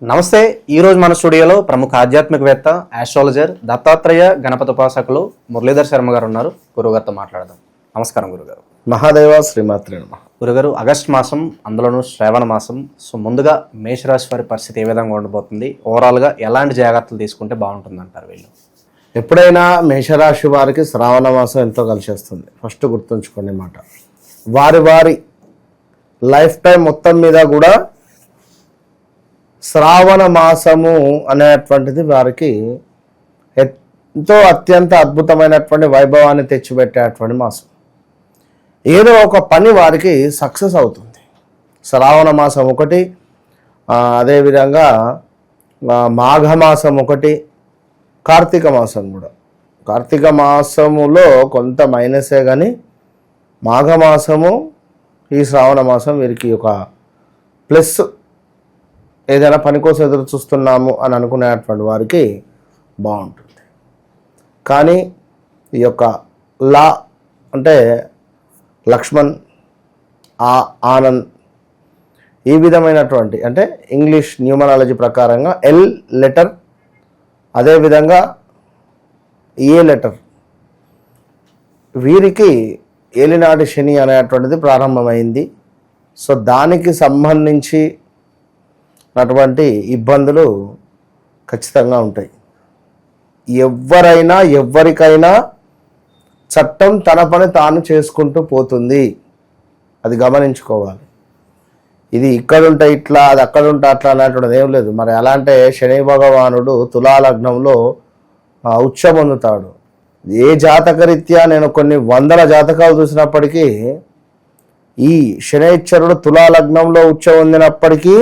నమస్తే. ఈరోజు మన స్టూడియోలో ప్రముఖ ఆధ్యాత్మికవేత్త, ఆస్ట్రాలజర్, దత్తాత్రేయ గణపతి ఉపాసకులు మురళీధర్ శర్మ గారు ఉన్నారు. గురుగారితో మాట్లాడదాం. నమస్కారం గురుగారు. మహాదేవ శ్రీమాత్రే నమః. గురుగారు, ఆగస్ట్ మాసం, అందులోనూ శ్రావణ మాసం. సో ముందుగా మేషరాశి వారి పరిస్థితి ఏ విధంగా ఉండబోతుంది? ఓవరాల్గా ఎలాంటి జాగ్రత్తలు తీసుకుంటే బాగుంటుంది అంటారు వీళ్ళు? ఎప్పుడైనా మేషరాశి వారికి శ్రావణ మాసం ఎంతో కలిసి వస్తుంది. ఫస్ట్ గుర్తుంచుకోండి మాట, వారి లైఫ్ టైం మొత్తం మీద కూడా శ్రావణ మాసము అనేటువంటిది వారికి ఎంతో అత్యంత అద్భుతమైనటువంటి వైభవాన్ని తెచ్చిపెట్టేటువంటి మాసం. ఏదో ఒక పని వారికి సక్సెస్ అవుతుంది. శ్రావణ మాసం ఒకటి, అదేవిధంగా మాఘమాసం ఒకటి, కార్తీక మాసం కూడా. కార్తీక మాసములో కొంత మైనసే కానీ మాఘమాసము, ఈ శ్రావణ మాసం వీరికి ఒక ప్లస్. ఏదైనా పని కోసం ఎదురు చూస్తున్నాము అని అనుకునేటువంటి వారికి బాగుంటుంది. కానీ ఈ యొక్క లా అంటే లక్ష్మణ్, ఆనంద్, ఈ విధమైనటువంటి అంటే ఇంగ్లీష్ న్యూమరాలజీ ప్రకారంగా ఎల్ లెటర్, అదేవిధంగా ఏ లెటర్, వీరికి ఏలినాటి శని అనేటువంటిది ప్రారంభమైంది. సో దానికి సంబంధించి అటువంటి ఇబ్బందులు ఖచ్చితంగా ఉంటాయి. ఎవరికైనా చట్టం తన పని తాను చేసుకుంటూ పోతుంది, అది గమనించుకోవాలి. ఇది ఇక్కడుంటే ఇట్లా, అది అక్కడుంటే అట్లా అనేటువంటిది ఏం లేదు. మరి ఎలా అంటే శని భగవానుడు తులాలగ్నంలో ఉచ్చ పొందుతాడు. ఏ జాతకరీత్యా నేను కొన్ని వందల జాతకాలు చూసినప్పటికీ ఈ శనైశ్వరుడు తులాలగ్నంలో ఉచ్చ పొందినప్పటికీ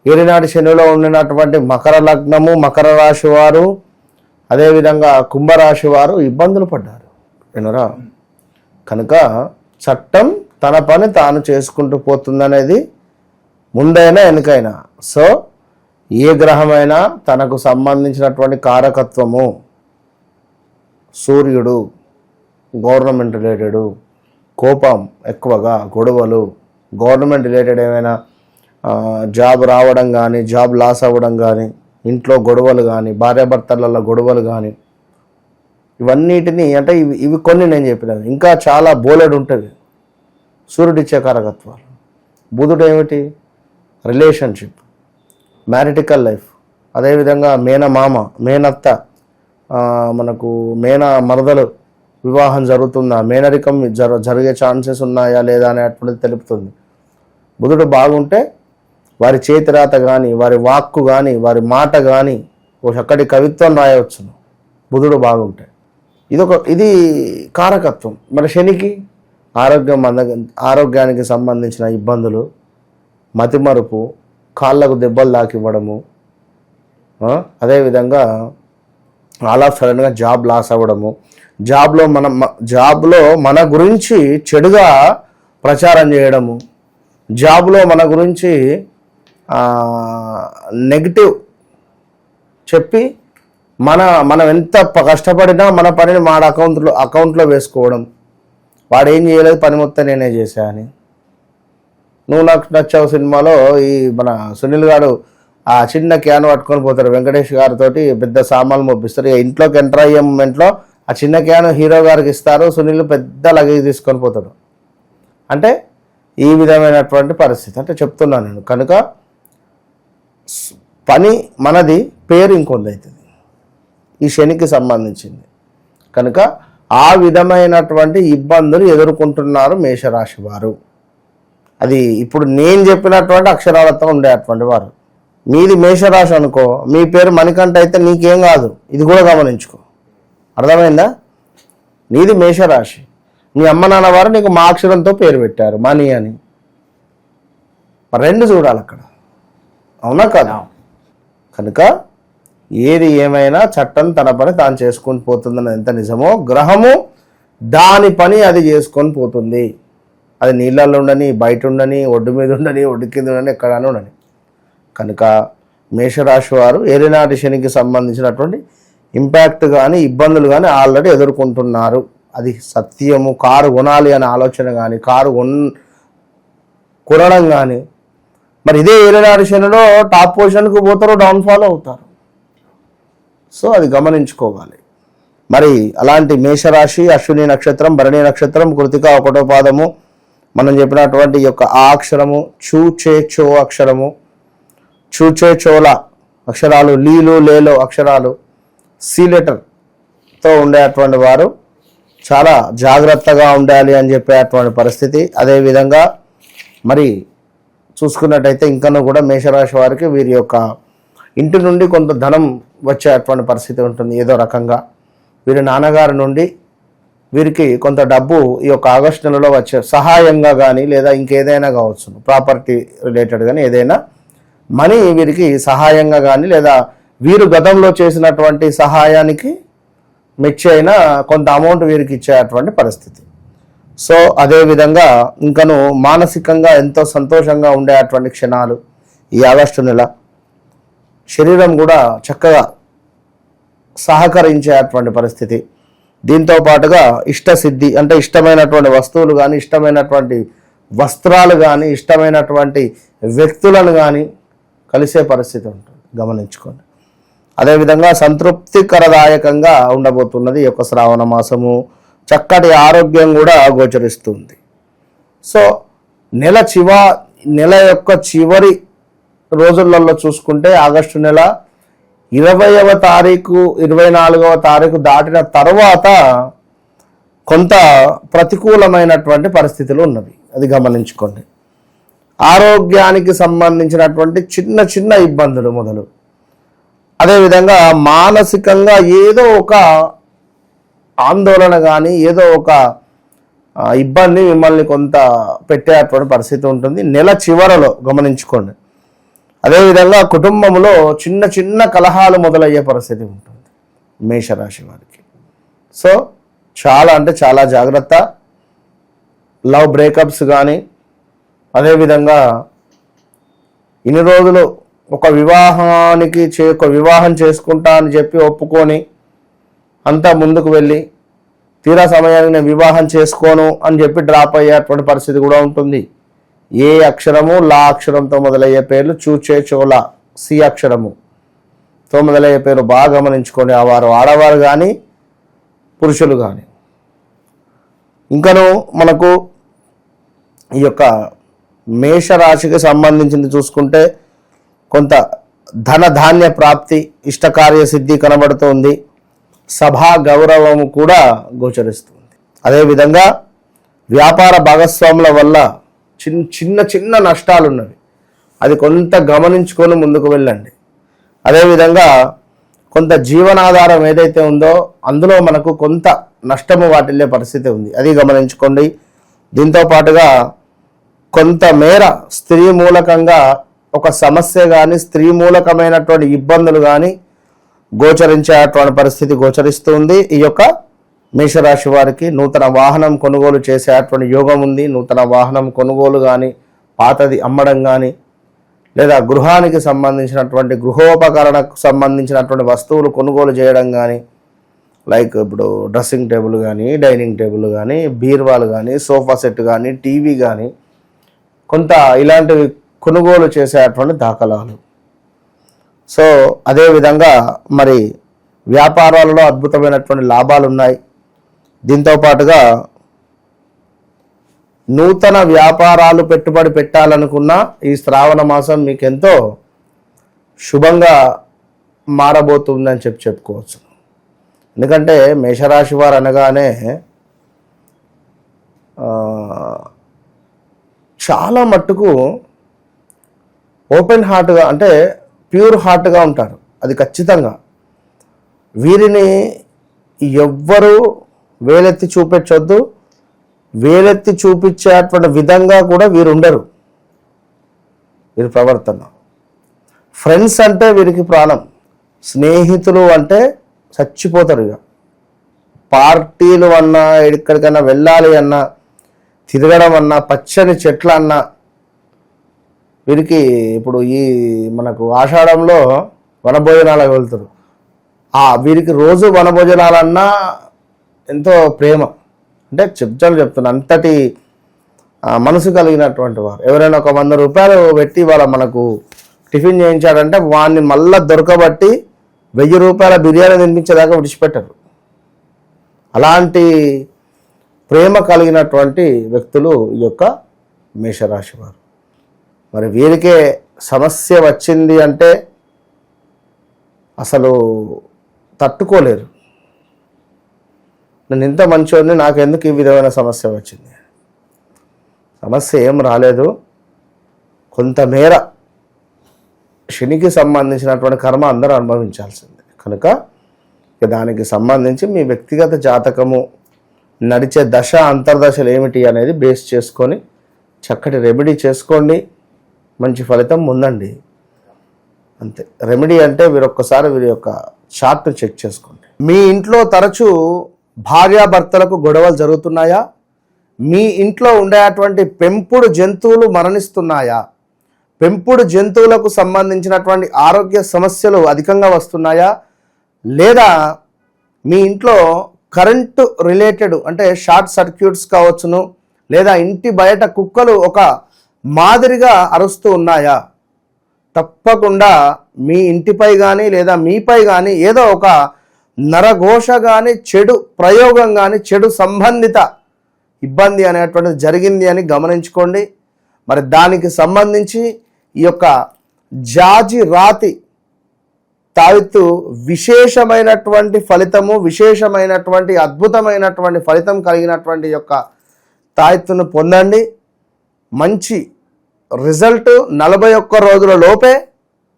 ఏలినాటి శనిలో ఉండినటువంటి మకర లగ్నము, మకర రాశి వారు, అదేవిధంగా కుంభరాశి వారు ఇబ్బందులు పడ్డారు వినరా. కనుక చట్టం తన పని తాను చేసుకుంటూ పోతుందనేది ముందైనా వెనుకైనా. సో ఏ గ్రహమైనా తనకు సంబంధించినటువంటి కారకత్వము, సూర్యుడు గవర్నమెంట్ రిలేటెడ్, కోపం ఎక్కువగా, గొడవలు, గవర్నమెంట్ రిలేటెడ్ ఏమైనా జాబ్ రావడం కానీ, జాబ్ లాస్ అవ్వడం కానీ, ఇంట్లో గొడవలు కానీ, భార్యాభర్తలలో గొడవలు కానీ, ఇవన్నిటిని అంటే ఇవి కొన్ని నేను చెప్పినాను. ఇంకా చాలా బోలెడు ఉంటుంది. సూర్యుడిచ్చే కారకత్వాలు. బుధుడు ఏమిటి? రిలేషన్షిప్, మ్యారిటికల్ లైఫ్, అదేవిధంగా మేనమామ, మేనత్త, మనకు మేన మరదలు వివాహం జరుగుతుందా, మేనరికం జరిగే ఛాన్సెస్ ఉన్నాయా లేదా అనేటువంటిది తెలుపుతుంది. బుధుడు బాగుంటే వారి చేతిరాత కానీ, వారి వాక్కు కానీ, వారి మాట కానీ ఒక చక్కటి కవిత్వం రాయవచ్చును బుధుడు బాగుంటే. ఇది కారకత్వం. మరి శనికి ఆరోగ్యానికి సంబంధించిన ఇబ్బందులు, మతిమరుపు, కాళ్ళకు దెబ్బలు తాకివ్వడము, అదేవిధంగా ఆల్ ఆఫ్ సడన్గా జాబ్ లాస్ అవ్వడము, జాబ్లో మన గురించి చెడుగా ప్రచారం చేయడము, జాబ్లో మన గురించి నెగిటివ్ చెప్పి మనం ఎంత కష్టపడినా మన పనిని మన అకౌంట్లో వేసుకోవడం. వాడు ఏం చేయలేదు, పని మొత్తం నేనే చేశా అని. నువ్వు నాకు నచ్చావు సినిమాలో ఈ మన సునీల్ గారు ఆ చిన్న క్యాన్ పట్టుకొని పోతారు, వెంకటేష్ గారితో పెద్ద సామాన్లు మోపిస్తారు. ఇక ఇంట్లోకి ఎంటర్ అయ్యే మూమెంట్లో ఆ చిన్న క్యాన్ హీరో గారికి ఇస్తారు, సునీల్ పెద్ద లగేజ్ తీసుకొని పోతాడు. అంటే ఈ విధమైనటువంటి పరిస్థితి అంటే చెప్తున్నాను నేను. కనుక పని మనది, పేరు ఇంకొంది అవుతుంది, ఈ శనికి సంబంధించింది. కనుక ఆ విధమైనటువంటి ఇబ్బందులు ఎదుర్కొంటున్నారు మేషరాశి వారు. అది ఇప్పుడు నేను చెప్పినటువంటి అక్షరాలతో ఉండేటువంటి వారు. మీది మేషరాశి అనుకో, మీ పేరు మణికంఠ అయితే నీకేం కాదు, ఇది కూడా గమనించుకో. అర్థమైందా? నీది మేషరాశి, మీ అమ్మ నాన్న వారు నీకు మా అక్షరంతో పేరు పెట్టారు, మణి అని. రెండు చూడాలి అక్కడ, అవునా కదా? కనుక ఏది ఏమైనా చట్టం తన పని తాను చేసుకొని పోతుందని ఎంత నిజమో, గ్రహము దాని పని అది చేసుకొని పోతుంది. అది నీళ్ళల్లో ఉండని, బయట ఉండని, ఒడ్డు మీద ఉండని, ఒడ్డు కింద ఉండని, ఎక్కడానే ఉండని. కనుక మేషరాశి వారు ఏలినాటి శనికి సంబంధించినటువంటి ఇంపాక్ట్ కానీ, ఇబ్బందులు కానీ ఆల్రెడీ ఎదుర్కొంటున్నారు. అది సత్యము. కారు కొనాలి అనే ఆలోచన కానీ, కారు కొనడం కానీ, మరి ఇదే ఏలినాటి శనిలో టాప్ పొజిషన్కు పోతారు, డౌన్ఫాల్ అవుతారు. సో అది గమనించుకోవాలి. మరి అలాంటి మేషరాశి, అశ్విని నక్షత్రం, భరణి నక్షత్రం, కృతిక 1వ పాదము, మనం చెప్పినటువంటి ఈ యొక్క ఆ అక్షరము, చూచే చో అక్షరము, చూచే చోల అక్షరాలు, లీలు లేలో అక్షరాలు, సి లెటర్తో ఉండేటువంటి వారు చాలా జాగ్రత్తగా ఉండాలి అని చెప్పేటువంటి పరిస్థితి. అదేవిధంగా మరి చూసుకున్నట్టయితే ఇంకనూ కూడా మేషరాశి వారికి వీరి యొక్క ఇంటి నుండి కొంత ధనం వచ్చేటువంటి పరిస్థితి ఉంటుంది. ఏదో రకంగా వీరి నాన్నగారి నుండి వీరికి కొంత డబ్బు ఈ యొక్క ఆగస్టు నెలలో వచ్చే సహాయంగా కానీ లేదా ఇంకేదైనా కావచ్చు, ప్రాపర్టీ రిలేటెడ్ కానీ ఏదైనా మనీ వీరికి సహాయంగా కానీ లేదా వీరు గతంలో చేసినటువంటి సహాయానికి మెచ్చి అయినా కొంత అమౌంట్ వీరికి ఇచ్చేటువంటి పరిస్థితి. సో అదేవిధంగా ఇంకను మానసికంగా ఎంతో సంతోషంగా ఉండేటువంటి క్షణాలు ఈ ఆగస్టు నెల. శరీరం కూడా చక్కగా సహకరించేటువంటి పరిస్థితి. దీంతో పాటుగా ఇష్టసిద్ధి అంటే ఇష్టమైనటువంటి వస్తువులు కానీ, ఇష్టమైనటువంటి వస్త్రాలు కానీ, ఇష్టమైనటువంటి వ్యక్తులను కానీ కలిసే పరిస్థితి ఉంటుంది, గమనించుకోండి. అదేవిధంగా సంతృప్తికరదాయకంగా ఉండబోతున్నది ఈ యొక్క శ్రావణ మాసము. చక్కటి ఆరోగ్యం కూడా గోచరిస్తుంది. సో నెల యొక్క చివరి రోజులలో చూసుకుంటే ఆగస్టు నెల 20వ తారీఖు 24వ తారీఖు దాటిన తర్వాత కొంత ప్రతికూలమైనటువంటి పరిస్థితులు ఉన్నవి, అది గమనించుకోండి. ఆరోగ్యానికి సంబంధించినటువంటి చిన్న చిన్న ఇబ్బందులు మొదలు, అదేవిధంగా మానసికంగా ఏదో ఒక ఆందోళన కానీ ఏదో ఒక ఇబ్బంది మిమ్మల్ని కొంత పెట్టేటువంటి పరిస్థితి ఉంటుంది నెల చివరలో, గమనించుకోండి. అదేవిధంగా కుటుంబంలో చిన్న చిన్న కలహాలు మొదలయ్యే పరిస్థితి ఉంటుంది మేషరాశి వారికి. సో చాలా అంటే చాలా జాగ్రత్త. లవ్ బ్రేకప్స్ కానీ, అదేవిధంగా ఇన్ని రోజులు ఒక వివాహం చేసుకుంటా అని చెప్పి ఒప్పుకొని అంతా ముందుకు వెళ్ళి తీరా సమయానికి నేను వివాహం చేసుకోను అని చెప్పి డ్రాప్ అయ్యేటువంటి పరిస్థితి కూడా ఉంటుంది. ఏ అక్షరము లా అక్షరంతో మొదలయ్యే పేర్లు, చూచే చోళ సి అక్షరముతో మొదలయ్యే పేరు బాగా గమనించుకోండి. వారు ఆడవారు కానీ పురుషులు కానీ. ఇంకను మనకు ఈ యొక్క మేషరాశికి సంబంధించింది చూసుకుంటే కొంత ధన ధాన్య ప్రాప్తి, ఇష్టకార్య సిద్ధి కనబడుతుంది. సభా గౌరవము కూడా గోచరిస్తుంది. అదేవిధంగా వ్యాపార భాగస్వాముల వల్ల చిన్న చిన్న నష్టాలు ఉన్నవి, అది కొంత గమనించుకొని ముందుకు వెళ్ళండి. అదేవిధంగా కొంత జీవనాధారం ఏదైతే ఉందో అందులో మనకు కొంత నష్టము వాటిల్లే పరిస్థితి ఉంది, అది గమనించుకోండి. దీంతో పాటుగా కొంతమేర స్త్రీ మూలకంగా ఒక సమస్య కానీ, స్త్రీ మూలకమైనటువంటి ఇబ్బందులు కానీ గోచరించేటువంటి పరిస్థితి గోచరిస్తుంది. ఈ యొక్క మేషరాశి వారికి నూతన వాహనం కొనుగోలు చేసేటువంటి యోగం ఉంది. నూతన వాహనం కొనుగోలు కానీ, పాతది అమ్మడం కానీ, లేదా గృహానికి సంబంధించినటువంటి గృహోపకరణకు సంబంధించినటువంటి వస్తువులు కొనుగోలు చేయడం కానీ, లైక్ ఇప్పుడు డ్రెస్సింగ్ టేబుల్ కానీ, డైనింగ్ టేబుల్ కానీ, బీర్వాలు కానీ, సోఫా సెట్ కానీ, టీవీ కానీ, కొంత ఇలాంటివి కొనుగోలు చేసేటువంటి దాఖలాలు. సో అదేవిధంగా మరి వ్యాపారాలలో అద్భుతమైనటువంటి లాభాలు ఉన్నాయి. దీంతో పాటుగా నూతన వ్యాపారాలు పెట్టుబడి పెట్టాలనుకున్న ఈ శ్రావణ మాసం మీకు ఎంతో శుభంగా మారబోతుందని చెప్పుకోవచ్చు. ఎందుకంటే మేషరాశి వారు అనగానే చాలా మట్టుకు ఓపెన్ హార్ట్గా అంటే ప్యూర్ హార్ట్గా ఉంటారు, అది ఖచ్చితంగా. వీరిని ఎవ్వరూ వేలెత్తి చూపించొద్దు, వేలెత్తి చూపించేటువంటి విధంగా కూడా వీరు ఉండరు. వీరి ప్రవర్తన, ఫ్రెండ్స్ అంటే వీరికి ప్రాణం, స్నేహితులు అంటే చచ్చిపోతారు. ఇక పార్టీలు అన్నా, ఎక్కడికైనా వెళ్ళాలి అన్నా, తిరగడం అన్నా, పచ్చని చెట్లు అన్నా వీరికి ఇప్పుడు ఈ మనకు ఆషాఢంలో వనభోజనాలకు వెళ్తారు. వీరికి రోజు వనభోజనాలన్నా ఎంతో ప్రేమ, అంటే చెప్తున్నా అంతటి మనసు కలిగినటువంటి వారు. ఎవరైనా ఒక 100 రూపాయలు పెట్టి వాళ్ళ మనకు టిఫిన్ చేయించాడంటే వాడిని మళ్ళా దొరకబట్టి 1000 రూపాయల బిర్యానీ తినిపించేదాకా విడిచిపెట్టరు. అలాంటి ప్రేమ కలిగినటువంటి వ్యక్తులు ఈ యొక్క మేషరాశి వారు. మరి వీరికే సమస్య వచ్చింది అంటే అసలు తట్టుకోలేరు. నేను ఇంత మంచివాడిని, నాకెందుకు ఈ విధమైన సమస్య వచ్చింది? సమస్య ఏం రాలేదు, కొంతమేర శనికి సంబంధించినటువంటి కర్మ అందరూ అనుభవించాల్సిందే. కనుక దానికి సంబంధించి మీ వ్యక్తిగత జాతకము, నడిచే దశ అంతర్దశలు ఏమిటి అనేది బేస్ చేసుకొని చక్కటి రెమెడీ చేసుకోండి, మంచి ఫలితం ఉందండి. అంతే. రెమెడీ అంటే వీరొక్కసారి వీరి యొక్క చార్ట్ను చెక్ చేసుకోండి. మీ ఇంట్లో తరచూ భార్యాభర్తలకు గొడవలు జరుగుతున్నాయా? మీ ఇంట్లో ఉండేటువంటి పెంపుడు జంతువులు మరణిస్తున్నాయా? పెంపుడు జంతువులకు సంబంధించినటువంటి ఆరోగ్య సమస్యలు అధికంగా వస్తున్నాయా? లేదా మీ ఇంట్లో కరెంటు రిలేటెడ్ అంటే షార్ట్ సర్క్యూట్స్ కావచ్చును, లేదా ఇంటి బయట కుక్కలు ఒక మాదిరిగా అరుస్తూ ఉన్నాయా? తప్పకుండా మీ ఇంటిపై కానీ లేదా మీపై కానీ ఏదో ఒక నరఘోష కానీ, చెడు ప్రయోగం కానీ, చెడు సంబంధిత ఇబ్బంది అనేటువంటిది జరిగింది అని గమనించుకోండి. మరి దానికి సంబంధించి ఈ యొక్క జాజి రాతి తావిత్తు విశేషమైనటువంటి ఫలితము, విశేషమైనటువంటి అద్భుతమైనటువంటి ఫలితం కలిగినటువంటి యొక్క తాయెత్తును పొందండి. మంచి రిజల్ట్ 41 రోజుల లోపే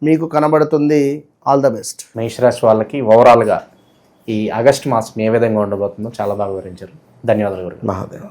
మీకు కనబడుతుంది. All the best. మేషరాశి వాళ్ళకి ఓవరాల్గా ఈ ఆగస్టు మాసం ఏ విధంగా ఉండబోతుందో చాలా బాగా వివరించారు. ధన్యవాదాలు గురుగారు. మహాదేవ్.